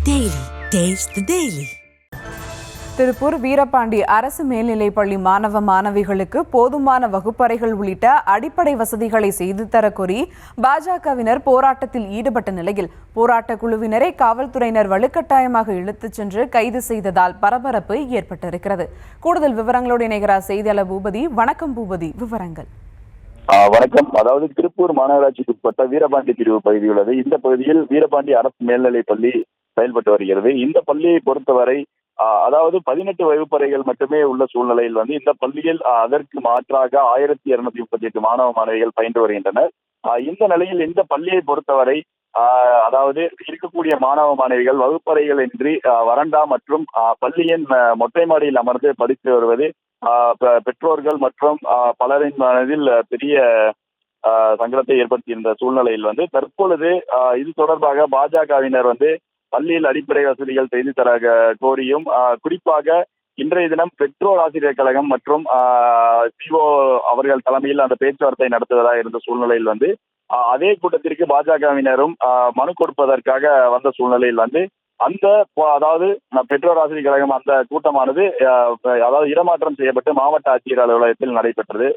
Daily. Taste the Daily. Tiruppur Veerapandi அரசு மேல்நிலைப்பள்ளி மாணவ மாணவிகளுக்கு போதுமான வகுப்பறைகள் உள்ளிட்ட அடிப்படை வசதிகளை செய்து தரக்கோரி பாஜகவினர் போராட்டத்தில் ஈடுபட்ட நிலையில் போராட்ட குழுவினரை காவல்துறையினர் வலுக்கட்டாயமாக இழுத்துச் சென்று கைது செய்ததால் பரபரப்பு ஏற்பட்டிருக்கிறது. கூடுதல் விவரங்களோடு இணைகிறார் செய்தியாளர் பூபதி. வணக்கம் பூபதி, விவரங்கள். வணக்கம். அதாவது திருப்பூர் மாநகராட்சிக்கு உட்பட்ட வீரபாண்டி பிரிவு பகுதி உள்ளது. இந்த பகுதியில் வீரபாண்டி அரசு மேல்நிலைப் பள்ளி செயல்பட்டு வருகிறது. இந்த பள்ளியை பொறுத்தவரை அதாவது 18 வகுப்பறைகள் மட்டுமே உள்ள சூழ்நிலையில் இந்த பள்ளியில் அதற்கு மாற்றாக 1238 மாணவ மாணவிகள் பயின்று வருகின்றனர். இந்த நிலையில் இந்த பள்ளியை பொறுத்தவரை அதாவது இருக்கக்கூடிய மாணவ மாணவிகள் வகுப்பறைகள் இன்றி வறண்டா மற்றும் பள்ளியின் மொட்டை மாடியில் அமர்ந்து படித்து வருவது பெற்றோர்கள் மற்றும் பலரின் மனதில் பெரிய சங்கடத்தை ஏற்படுத்தியிருந்த சூழ்நிலையில் தற்பொழுது இது தொடர்பாக பாஜகவினர் பள்ளியில் அடிப்படை வசதிகள் செய்து தர கோரியும் குறிப்பாக இன்றைய தினம் பெற்றோர் ஆசிரியர் கழகம் மற்றும் சிஓ அவர்கள் தலைமையில் அந்த பேச்சுவார்த்தை நடத்துவதாக இருந்த சூழ்நிலையில் அதே கூட்டத்திற்கு பாஜகவினரும் மனு கொடுப்பதற்காக வந்த சூழ்நிலையில் அந்த அதாவது பெற்றோர் ஆசிரியர் கழகம் அந்த கூட்டமானது அதாவது இடமாற்றம் செய்யப்பட்டு மாவட்ட ஆட்சியர் அலுவலகத்தில் நடைபெற்றது.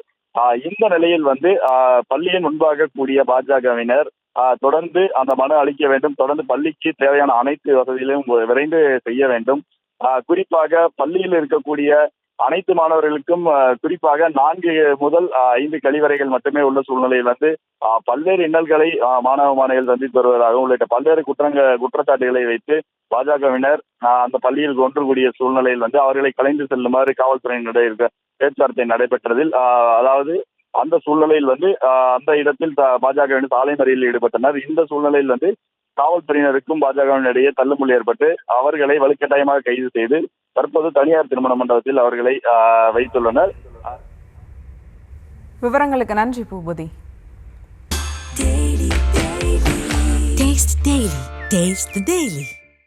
இந்த நிலையில் பள்ளியின் முன்பாக கூடிய பாஜகவினர் தொடர்ந்து அந்த மனு அளிக்க வேண்டும், தொடர்ந்து பள்ளிக்கு தேவையான அனைத்து வசதிகளையும் விரைந்து செய்ய வேண்டும். குறிப்பாக பள்ளியில் இருக்கக்கூடிய அனைத்து மாணவர்களுக்கும் குறிப்பாக 4 முதல் 5 கழிவறைகள் மட்டுமே உள்ள சூழ்நிலையில் பல்வேறு இன்னல்களை மாணவ மாணவிகள் சந்தித்து வருவதாக உள்ளிட்ட பல்வேறு குற்றச்சாட்டுகளை வைத்து பாஜகவினர் அந்த பள்ளியில் ஒன்று கூடிய சூழ்நிலையில் அவர்களை கலைந்து செல்லுமாறு காவல்துறையினுடைய பேச்சுவார்த்தை நடைபெற்றதில் அதாவது அந்த சூழ்நிலையில் அந்த இடத்தில் பாஜகவினர் சாலை மறியலில் ஈடுபட்டனர். இந்த சூழ்நிலையில் காவல்துறையினருக்கும் பாஜகவினரிடையே தள்ளுமுள்ளி ஏற்பட்டு அவர்களை வலுக்கட்டாயமாக கைது செய்து தற்போது தனியார் திருமண மண்டபத்தில் அவர்களை வைத்துள்ளனர். விவரங்களுக்கு நன்றி பூபதி. Taste the Daily.